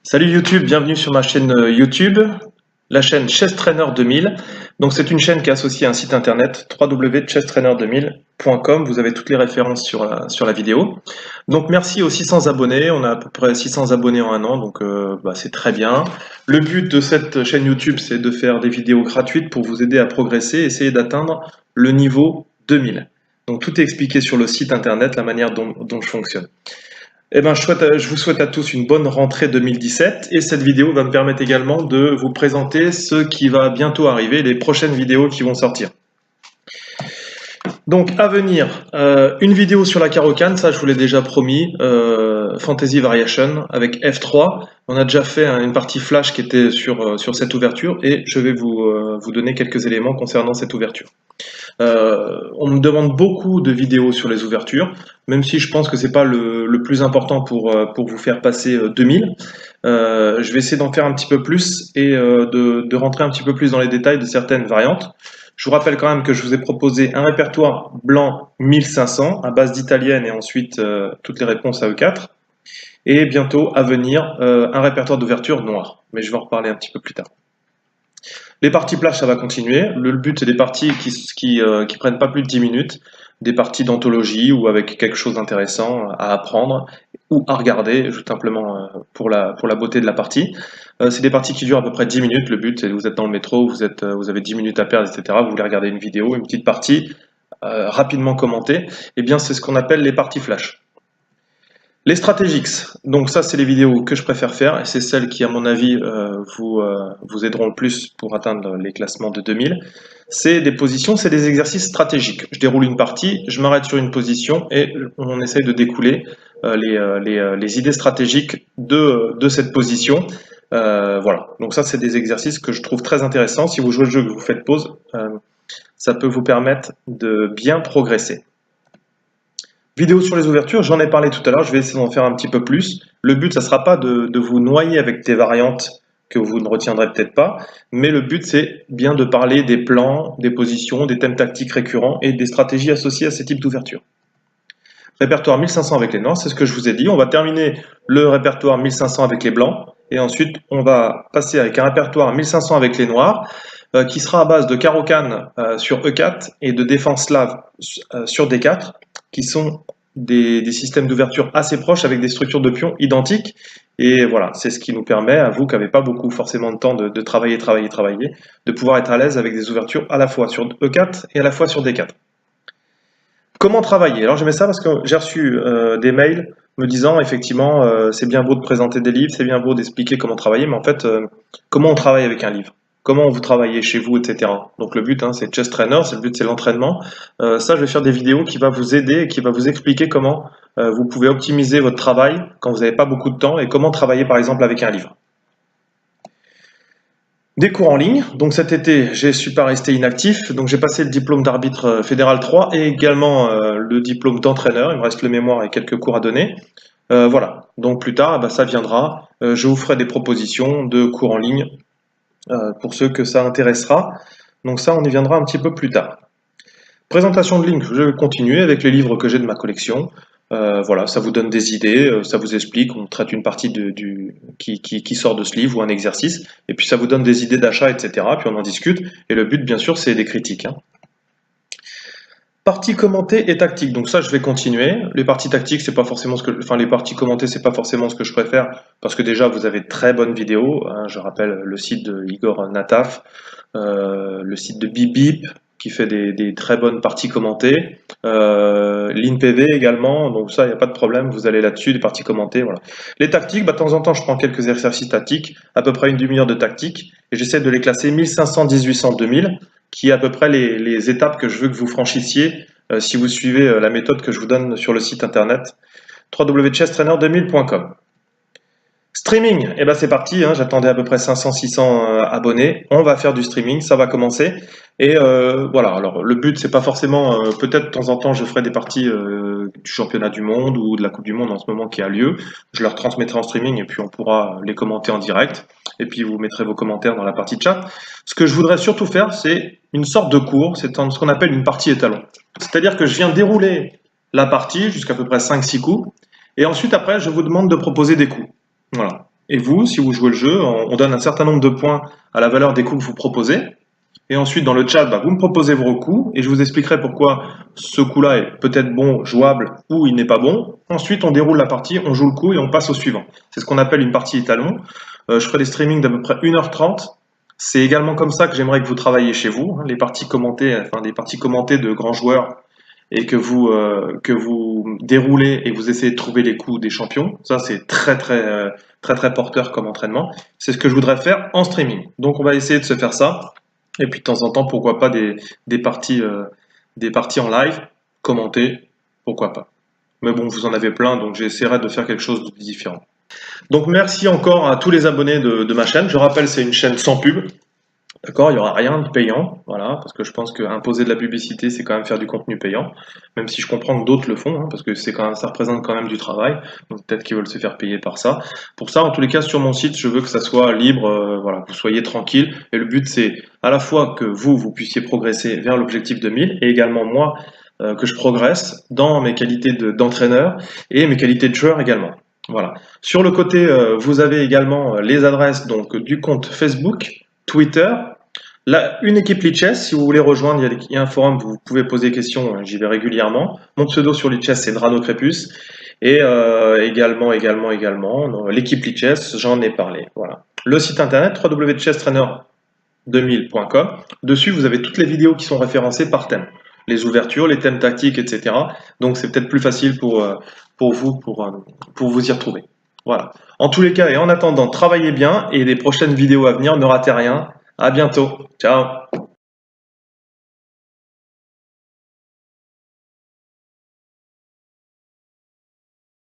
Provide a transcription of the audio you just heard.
Salut YouTube, bienvenue sur ma chaîne YouTube, la chaîne Chess Trainer 2000. Donc c'est une chaîne qui est associée à un site internet www.chesstrainer2000.com. Vous avez toutes les références sur la vidéo. Donc merci aux 600 abonnés, on a à peu près 600 abonnés en un an, donc c'est très bien. Le but de cette chaîne YouTube, c'est de faire des vidéos gratuites pour vous aider à progresser, essayer d'atteindre le niveau 2000. Donc tout est expliqué sur le site internet, la manière dont je fonctionne. Eh ben, je vous souhaite à tous une bonne rentrée 2017 et cette vidéo va me permettre également de vous présenter ce qui va bientôt arriver, les prochaines vidéos qui vont sortir. Donc à venir, une vidéo sur la Caro-Kann, ça je vous l'ai déjà promis, Fantasy Variation avec F3. On a déjà fait une partie flash qui était sur cette ouverture et je vais vous donner quelques éléments concernant cette ouverture. On me demande beaucoup de vidéos sur les ouvertures, même si je pense que c'est pas le plus important pour vous faire passer 2000. Je vais essayer d'en faire un petit peu plus et de rentrer un petit peu plus dans les détails de certaines variantes. Je vous rappelle quand même que je vous ai proposé un répertoire blanc 1500 à base d'italienne et ensuite toutes les réponses à E4. Et bientôt à venir un répertoire d'ouverture noir, mais je vais en reparler un petit peu plus tard. Les parties plage, ça va continuer. Le but, c'est des parties qui prennent pas plus de 10 minutes, des parties d'anthologie ou avec quelque chose d'intéressant à apprendre ou à regarder, tout simplement pour la beauté de la partie. C'est des parties qui durent à peu près 10 minutes. Le but, c'est que vous êtes dans le métro, vous avez 10 minutes à perdre, etc. Vous voulez regarder une vidéo, une petite partie rapidement commentée. Eh bien, c'est ce qu'on appelle les parties flash. Les stratégiques, donc ça c'est les vidéos que je préfère faire et c'est celles qui à mon avis vous aideront le plus pour atteindre les classements de 2000. C'est des positions, c'est des exercices stratégiques. Je déroule une partie, je m'arrête sur une position et on essaye de découler les idées stratégiques de cette position. Voilà, donc ça c'est des exercices que je trouve très intéressants. Si vous jouez le jeu que vous faites pause, ça peut vous permettre de bien progresser. Vidéo sur les ouvertures, j'en ai parlé tout à l'heure, je vais essayer d'en faire un petit peu plus. Le but, ça ne sera pas de vous noyer avec des variantes que vous ne retiendrez peut-être pas, mais le but, c'est bien de parler des plans, des positions, des thèmes tactiques récurrents et des stratégies associées à ces types d'ouverture. Répertoire 1500 avec les noirs, c'est ce que je vous ai dit. On va terminer le répertoire 1500 avec les blancs, et ensuite, on va passer avec un répertoire 1500 avec les noirs, qui sera à base de Caro-Kann sur E4 et de défense slave sur D4, qui sont des systèmes d'ouverture assez proches avec des structures de pions identiques. Et voilà, c'est ce qui nous permet, à vous qui n'avez pas beaucoup forcément de temps de travailler, de pouvoir être à l'aise avec des ouvertures à la fois sur E4 et à la fois sur D4. Comment travailler? Alors j'aimais ça parce que j'ai reçu des mails me disant effectivement c'est bien beau de présenter des livres, c'est bien beau d'expliquer comment travailler, mais en fait comment on travaille avec un livre? Comment vous travaillez chez vous, etc. Donc le but c'est Chess Trainer, le but c'est l'entraînement. Ça je vais faire des vidéos qui vont vous aider et qui vont vous expliquer comment vous pouvez optimiser votre travail quand vous n'avez pas beaucoup de temps et comment travailler par exemple avec un livre. Des cours en ligne, donc cet été je ne suis pas resté inactif, donc j'ai passé le diplôme d'arbitre fédéral 3 et également le diplôme d'entraîneur, il me reste le mémoire et quelques cours à donner. Voilà, donc plus tard ça viendra, je vous ferai des propositions de cours en ligne pour ceux que ça intéressera, donc ça on y viendra un petit peu plus tard. Présentation de livres, je vais continuer avec les livres que j'ai de ma collection. Voilà, ça vous donne des idées, ça vous explique, on traite une partie qui sort de ce livre ou un exercice, et puis ça vous donne des idées d'achat, etc. Puis on en discute, et le but bien sûr c'est des critiques. Parties commentées et tactiques, donc ça je vais continuer. Les parties tactiques, c'est pas forcément les parties commentées, c'est pas forcément ce que je préfère, parce que déjà vous avez de très bonnes vidéos. Je rappelle le site de Igor Nataf, le site de Bip Bip, qui fait des très bonnes parties commentées, l'InPV également, donc ça il n'y a pas de problème, vous allez là-dessus, des parties commentées, voilà. Les tactiques, de temps en temps je prends quelques exercices tactiques, à peu près une demi-heure de tactique, et j'essaie de les classer 1500, 1800, 2000, qui est à peu près les étapes que je veux que vous franchissiez si vous suivez la méthode que je vous donne sur le site internet www.chesstrainer2000.com. Streaming, et ben c'est parti, j'attendais à peu près 500-600 abonnés, on va faire du streaming, ça va commencer, et voilà, alors le but c'est pas forcément, peut-être de temps en temps je ferai des parties du championnat du monde ou de la coupe du monde en ce moment qui a lieu, je leur transmettrai en streaming et puis on pourra les commenter en direct, et puis vous mettrez vos commentaires dans la partie chat. Ce que je voudrais surtout faire, c'est une sorte de cours, c'est ce qu'on appelle une partie étalon, c'est-à-dire que je viens dérouler la partie jusqu'à peu près 5-6 coups, et ensuite après je vous demande de proposer des coups. Voilà. Et vous, si vous jouez le jeu, on donne un certain nombre de points à la valeur des coups que vous proposez. Et ensuite, dans le chat, vous me proposez vos coups et je vous expliquerai pourquoi ce coup-là est peut-être bon, jouable ou il n'est pas bon. Ensuite, on déroule la partie, on joue le coup et on passe au suivant. C'est ce qu'on appelle une partie étalon. Je ferai des streamings d'à peu près 1h30. C'est également comme ça que j'aimerais que vous travailliez chez vous. Les parties commentées, enfin des parties commentées de grands joueurs et que vous déroulez et vous essayez de trouver les coups des champions. Ça, c'est très porteur comme entraînement. C'est ce que je voudrais faire en streaming. Donc, on va essayer de se faire ça. Et puis de temps en temps, pourquoi pas des parties en live, commentées, pourquoi pas. Mais bon, vous en avez plein, donc j'essaierai de faire quelque chose de différent. Donc merci encore à tous les abonnés de ma chaîne. Je rappelle, c'est une chaîne sans pub. D'accord, il n'y aura rien de payant, voilà, parce que je pense qu'imposer de la publicité, c'est quand même faire du contenu payant, même si je comprends que d'autres le font, parce que c'est quand même, ça représente quand même du travail, donc peut-être qu'ils veulent se faire payer par ça. Pour ça, en tous les cas, sur mon site, je veux que ça soit libre, voilà, que vous soyez tranquille, et le but, c'est à la fois que vous puissiez progresser vers l'objectif 2000, et également moi, que je progresse dans mes qualités d'entraîneur et mes qualités de joueur également. Voilà. Sur le côté, vous avez également les adresses donc du compte Facebook, Twitter, une équipe Lichess, si vous voulez rejoindre, il y a un forum où vous pouvez poser des questions, j'y vais régulièrement. Mon pseudo sur Lichess, c'est Drano Crépus. Et également, l'équipe Lichess, j'en ai parlé. Voilà. Le site internet, www.chesstrainer2000.com. Dessus, vous avez toutes les vidéos qui sont référencées par thème. Les ouvertures, les thèmes tactiques, etc. Donc, c'est peut-être plus facile pour vous y retrouver. Voilà. En tous les cas, et en attendant, travaillez bien et les prochaines vidéos à venir, ne ratez rien. À bientôt. Ciao.